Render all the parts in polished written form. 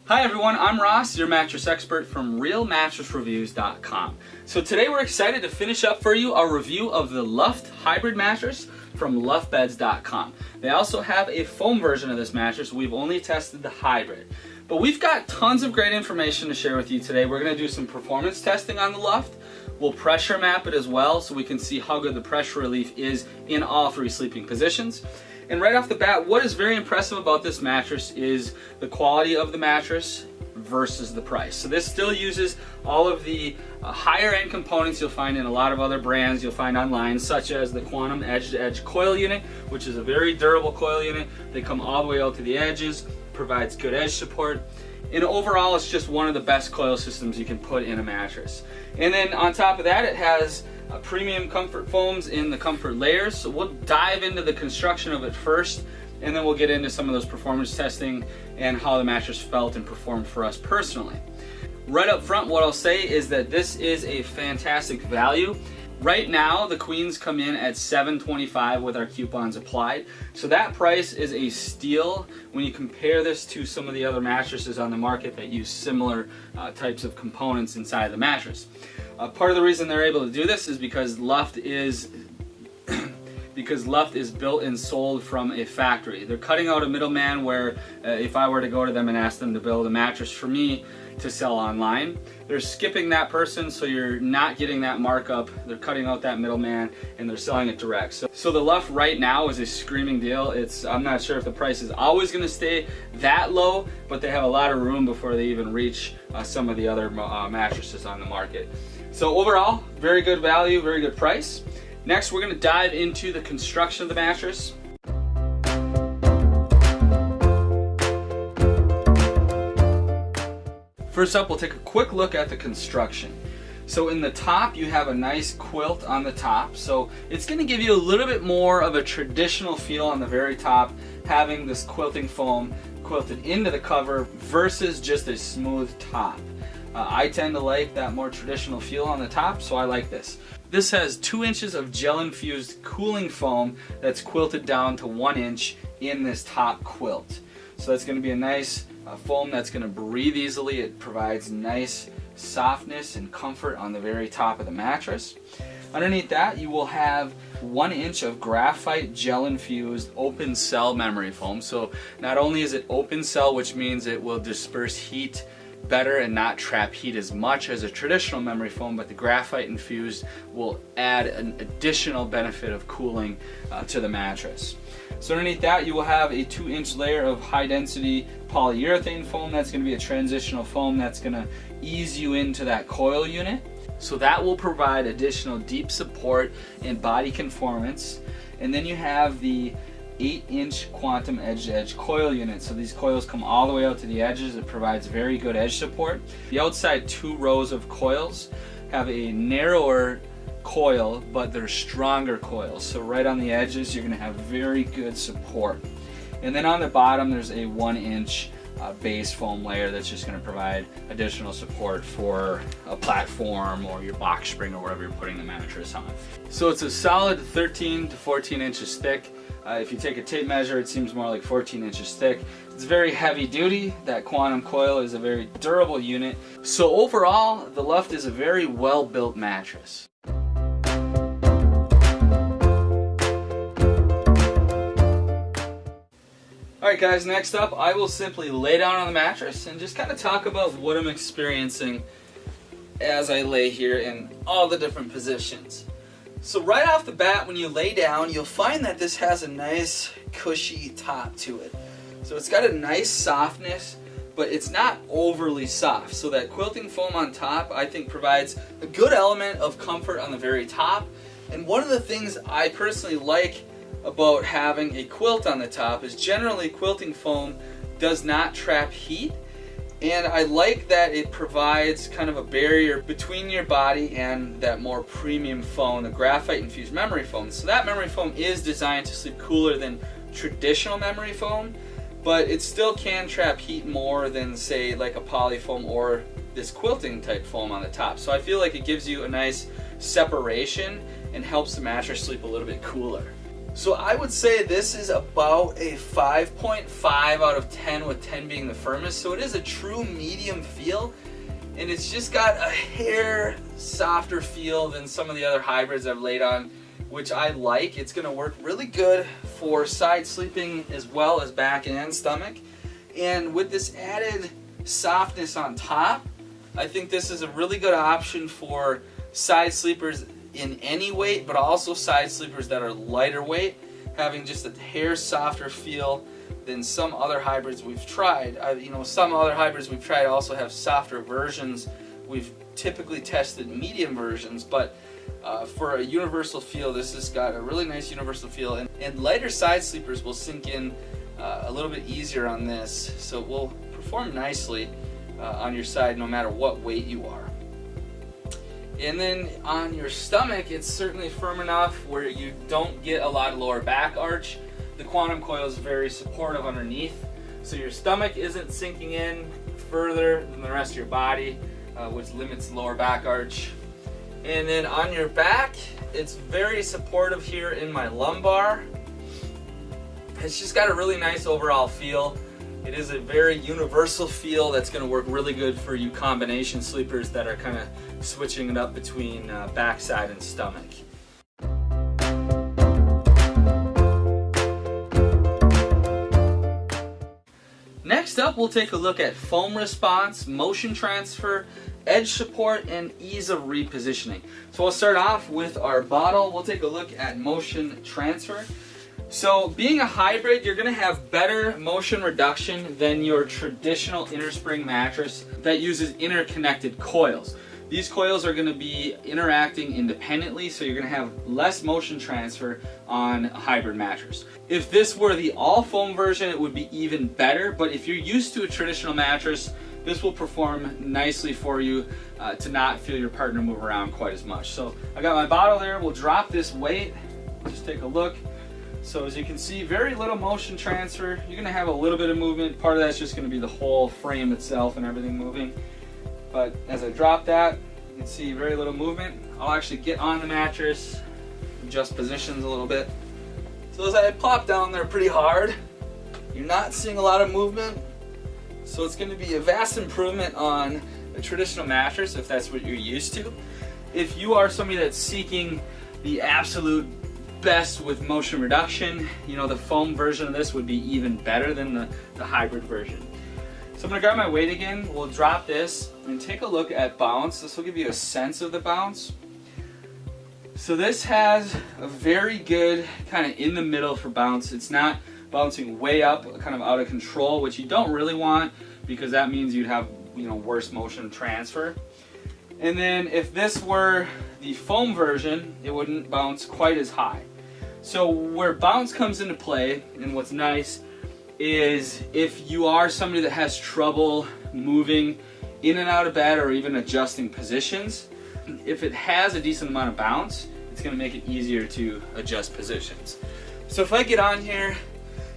Hi everyone, I'm Ross, your mattress expert from RealMattressReviews.com. So today we're excited to finish up for you our review of the Luft Hybrid mattress from LuftBeds.com. They also have a foam version of this mattress. We've only tested the hybrid. But we've got tons of great information to share with you today. We're going to do some performance testing on the Luft. We'll pressure map it as well so we can see how good the pressure relief is in all three sleeping positions. And right off the bat, what is very impressive about this mattress is the quality of the mattress versus the price. So this still uses all of the higher end components you'll find in a lot of other brands you'll find online, such as the Quantum edge-to-edge coil unit, which is a very durable coil unit. They come all the way out to the edges, provides good edge support. And overall, it's just one of the best coil systems you can put in a mattress. And then on top of that, it has premium comfort foams in the comfort layers. So we'll dive into the construction of it first, and then we'll get into some of those performance testing and how the mattress felt and performed for us personally. Right up front, what I'll say is that this is a fantastic value. Right now, the queens come in at $725 with our coupons applied. So that price is a steal when you compare this to some of the other mattresses on the market that use similar types of components inside the mattress. Part of the reason they're able to do this is because Luft is built and sold from a factory. They're cutting out a middleman where if I were to go to them and ask them to build a mattress for me to sell online, they're skipping that person, so you're not getting that markup. They're cutting out that middleman and they're selling it direct. So the Luft right now is a screaming deal. I'm not sure if the price is always going to stay that low, but they have a lot of room before they even reach some of the other mattresses on the market. So overall, very good value, very good price. Next, we're going to dive into the construction of the mattress. First up, we'll take a quick look at the construction. So in the top, you have a nice quilt on the top. So it's going to give you a little bit more of a traditional feel on the very top, having this quilting foam quilted into the cover versus just a smooth top. I tend to like that more traditional feel on the top, so I like this. This has 2 inches of gel-infused cooling foam that's quilted down to 1 inch in this top quilt. So that's going to be a nice foam that's going to breathe easily. It provides nice softness and comfort on the very top of the mattress. Underneath that, you will have 1 inch of graphite gel-infused open cell memory foam. So not only is it open cell, which means it will disperse heat better and not trap heat as much as a traditional memory foam, but the graphite infused will add an additional benefit of cooling to the mattress. So underneath that, you will have a 2-inch layer of high density polyurethane foam. That's going to be a transitional foam that's going to ease you into that coil unit. So that will provide additional deep support and body conformance. And then you have the 8-inch Quantum edge-to-edge coil unit. So these coils come all the way out to the edges. It provides very good edge support. The outside 2 rows of coils have a narrower coil, but they're stronger coils. So right on the edges, you're going to have very good support. And then on the bottom, there's a 1-inch base foam layer that's just going to provide additional support for a platform or your box spring or whatever you're putting the mattress on. So it's a solid 13 to 14 inches thick. If you take a tape measure, it seems more like 14 inches thick. It's very heavy duty. That Quantum coil is a very durable unit. So overall, the Luft is a very well built mattress. Alright guys, next up I will simply lay down on the mattress and just kind of talk about what I'm experiencing as I lay here in all the different positions. So right off the bat, when you lay down, you'll find that this has a nice cushy top to it. So it's got a nice softness, but it's not overly soft. So that quilting foam on top, I think, provides a good element of comfort on the very top. And one of the things I personally like about having a quilt on the top is generally quilting foam does not trap heat, and I like that it provides kind of a barrier between your body and that more premium foam, the graphite infused memory foam. So that memory foam is designed to sleep cooler than traditional memory foam, but it still can trap heat more than, say, like a poly foam or this quilting type foam on the top. So I feel like it gives you a nice separation and helps the mattress sleep a little bit cooler. So I would say this is about a 5.5 out of 10, with 10 being the firmest. So it is a true medium feel, and it's just got a hair softer feel than some of the other hybrids I've laid on, which I like. It's going to work really good for side sleeping as well as back and stomach. And with this added softness on top, I think this is a really good option for side sleepers in any weight, but also side sleepers that are lighter weight, having just a hair softer feel than some other hybrids we've tried. Some other hybrids we've tried also have softer versions. We've typically tested medium versions, but for a universal feel, this has got a really nice universal feel, and lighter side sleepers will sink in a little bit easier on this, so it will perform nicely on your side no matter what weight you are. And then on your stomach, it's certainly firm enough where you don't get a lot of lower back arch. The Quantum Coil is very supportive underneath, so your stomach isn't sinking in further than the rest of your body, which limits lower back arch. And then on your back, it's very supportive here in my lumbar. It's just got a really nice overall feel. It is a very universal feel that's going to work really good for you combination sleepers that are kind of switching it up between backside and stomach. Next up, we'll take a look at foam response, motion transfer, edge support, and ease of repositioning. So we'll start off with our bottle. We'll take a look at motion transfer. So being a hybrid, you're going to have better motion reduction than your traditional innerspring mattress that uses interconnected coils. These coils are going to be interacting independently, so you're going to have less motion transfer on a hybrid mattress. If this were the all foam version, it would be even better, but if you're used to a traditional mattress, this will perform nicely for you to not feel your partner move around quite as much. So I got my bottle there. We'll drop this weight. Just take a look. So as you can see, very little motion transfer. You're going to have a little bit of movement. Part of that's just going to be the whole frame itself and everything moving. But as I drop that, you can see very little movement. I'll actually get on the mattress, adjust positions a little bit. So as I plop down there pretty hard, you're not seeing a lot of movement. So it's going to be a vast improvement on a traditional mattress if that's what you're used to. If you are somebody that's seeking the absolute best with motion reduction, the foam version of this would be even better than the hybrid version. So I'm going to grab my weight again. We'll drop this and take a look at bounce. This will give you a sense of the bounce. So this has a very good kind of in the middle for bounce. It's not bouncing way up, kind of out of control, which you don't really want because that means you'd have worse motion transfer. And then if this were the foam version, it wouldn't bounce quite as high. So where bounce comes into play, and what's nice, is if you are somebody that has trouble moving in and out of bed or even adjusting positions, if it has a decent amount of bounce, it's going to make it easier to adjust positions. So if I get on here,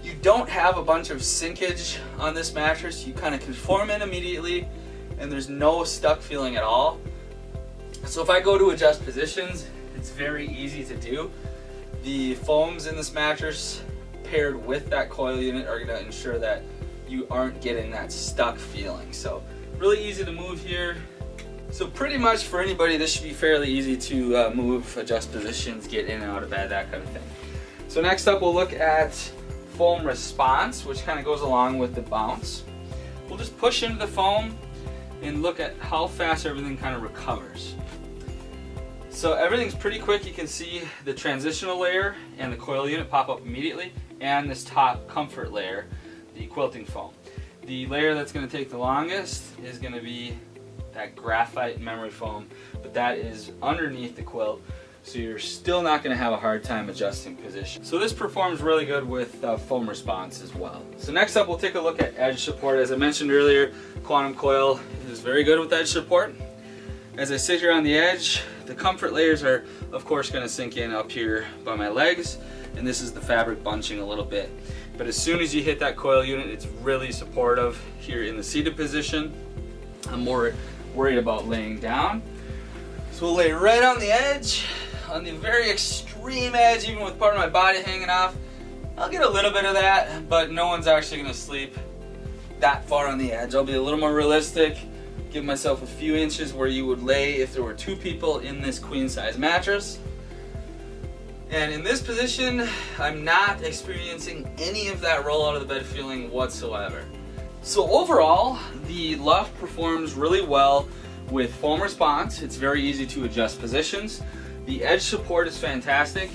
you don't have a bunch of sinkage on this mattress. You kind of conform in immediately, and there's no stuck feeling at all. So if I go to adjust positions, it's very easy to do. The foams in this mattress paired with that coil unit are going to ensure that you aren't getting that stuck feeling. So really easy to move here. So pretty much for anybody, this should be fairly easy to move, adjust positions, get in and out of bed, that kind of thing. So next up, we'll look at foam response, which kind of goes along with the bounce. We'll just push into the foam and look at how fast everything kind of recovers. So everything's pretty quick. You can see the transitional layer and the coil unit pop up immediately, and this top comfort layer, the quilting foam. The layer that's going to take the longest is going to be that graphite memory foam, but that is underneath the quilt, so you're still not going to have a hard time adjusting position. So this performs really good with foam response as well. So next up, we'll take a look at edge support. As I mentioned earlier, Quantum Coil is very good with edge support. As I sit here on the edge, the comfort layers are of course going to sink in up here by my legs, and this is the fabric bunching a little bit. But as soon as you hit that coil unit, it's really supportive here in the seated position. I'm more worried about laying down. So we'll lay right on the edge, on the very extreme extreme edge, even with part of my body hanging off, I'll get a little bit of that, but no one's actually going to sleep that far on the edge. I'll be a little more realistic, give myself a few inches where you would lay if there were 2 people in this queen size mattress. And in this position, I'm not experiencing any of that roll out of the bed feeling whatsoever. So overall, the Luft performs really well with foam response. It's very easy to adjust positions. The edge support is fantastic.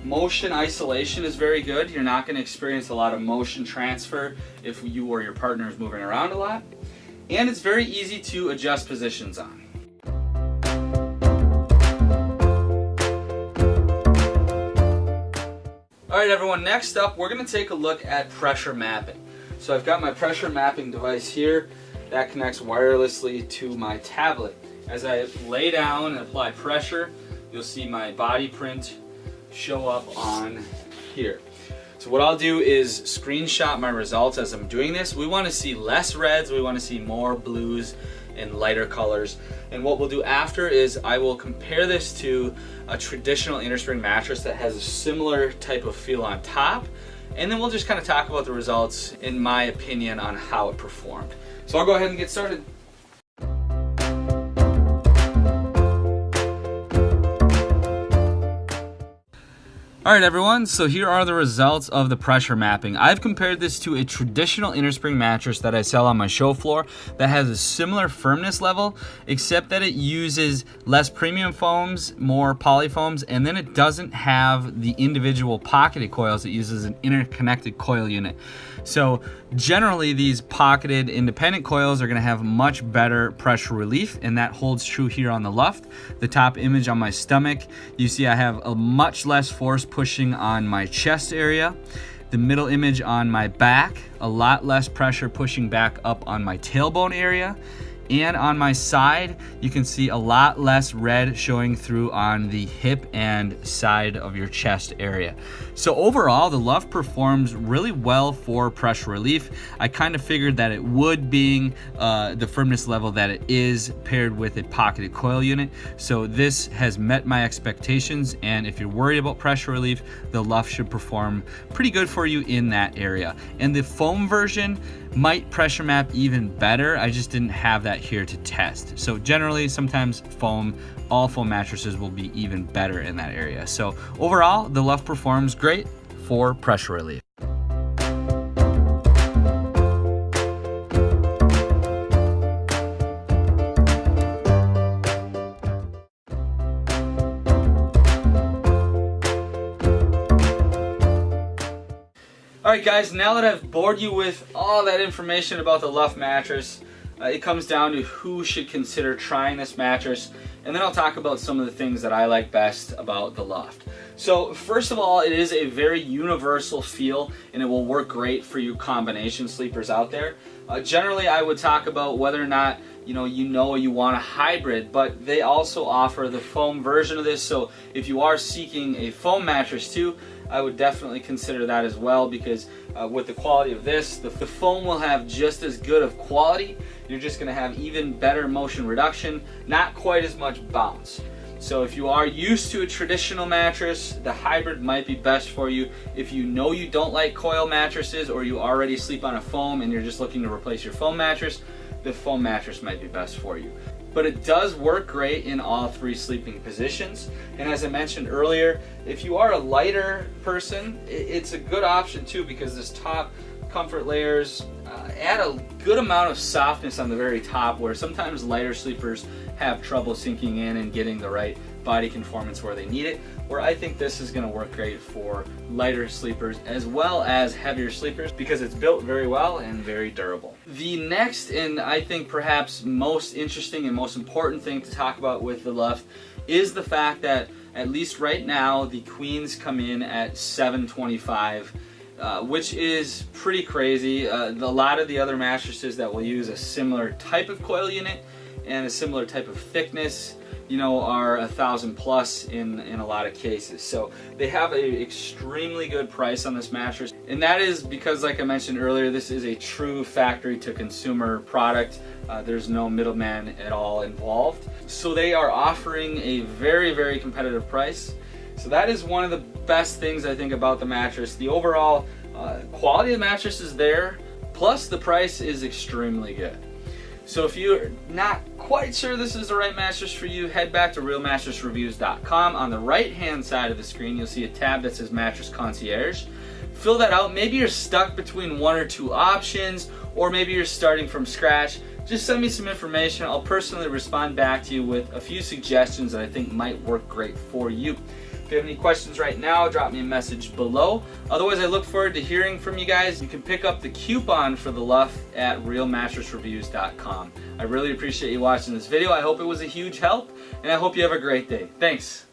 Motion isolation is very good. You're not going to experience a lot of motion transfer if you or your partner is moving around a lot. And it's very easy to adjust positions on. Alright everyone, next up we're going to take a look at pressure mapping. So I've got my pressure mapping device here that connects wirelessly to my tablet. As I lay down and apply pressure, you'll see my body print show up on here. So what I'll do is screenshot my results as I'm doing this. We want to see less reds, we want to see more blues and lighter colors. And what we'll do after is I will compare this to a traditional innerspring mattress that has a similar type of feel on top. And then we'll just kind of talk about the results, in my opinion, on how it performed. So I'll go ahead and get started. Alright everyone, so here are the results of the pressure mapping. I've compared this to a traditional innerspring mattress that I sell on my show floor that has a similar firmness level, except that it uses less premium foams, more polyfoams, and then it doesn't have the individual pocketed coils. It uses an interconnected coil unit. So generally these pocketed independent coils are going to have much better pressure relief, and that holds true here on the Luft. The top image on my stomach, you see I have a much less force pushing on my chest area. The middle image on my back, a lot less pressure pushing back up on my tailbone area. And on my side, you can see a lot less red showing through on the hip and side of your chest area. So overall, the Luft performs really well for pressure relief. I kind of figured that it would, being the firmness level that it is, paired with a pocketed coil unit. So this has met my expectations, and if you're worried about pressure relief, the Luft should perform pretty good for you in that area. And the foam version might pressure map even better. I just didn't have that here to test. So generally, sometimes all foam mattresses will be even better in that area. So overall, the Luft performs great for pressure relief. Alright guys, now that I've bored you with all that information about the Luft mattress, it comes down to who should consider trying this mattress, and then I'll talk about some of the things that I like best about the Luft. So first of all, it is a very universal feel, and it will work great for you combination sleepers out there. Generally, I would talk about whether or not you want a hybrid, but they also offer the foam version of this. So if you are seeking a foam mattress too, I would definitely consider that as well, because with the quality of this, the foam will have just as good of quality. You're just going to have even better motion reduction, not quite as much bounce. So if you are used to a traditional mattress, the hybrid might be best for you. If you know you don't like coil mattresses, or you already sleep on a foam and you're just looking to replace your foam mattress, the foam mattress might be best for you. But it does work great in all 3 sleeping positions. And as I mentioned earlier, if you are a lighter person, it's a good option too, because this top comfort layers add a good amount of softness on the very top, where sometimes lighter sleepers have trouble sinking in and getting the right body conformance where they need it, where I think this is going to work great for lighter sleepers as well as heavier sleepers, because it's built very well and very durable. The next, and I think perhaps most interesting and most important thing to talk about with the Luft, is the fact that at least right now the queens come in at $725, which is pretty crazy. A lot of the other mattresses that will use a similar type of coil unit and a similar type of thickness, are $1,000+ in a lot of cases. So they have an extremely good price on this mattress, and that is because, like I mentioned earlier, this is a true factory to consumer product. There's no middleman at all involved. So they are offering a very, very competitive price. So that is one of the best things I think about the mattress. The overall quality of the mattress is there, plus the price is extremely good. So if you're not quite sure this is the right mattress for you, head back to realmattressreviews.com. On the right hand side of the screen you'll see a tab that says Mattress Concierge. Fill that out. Maybe you're stuck between one or two options, or maybe you're starting from scratch. Just send me some information. I'll personally respond back to you with a few suggestions that I think might work great for you. If you have any questions right now, drop me a message below. Otherwise, I look forward to hearing from you guys. You can pick up the coupon for the Luft at realmattressreviews.com. I really appreciate you watching this video. I hope it was a huge help, and I hope you have a great day. Thanks.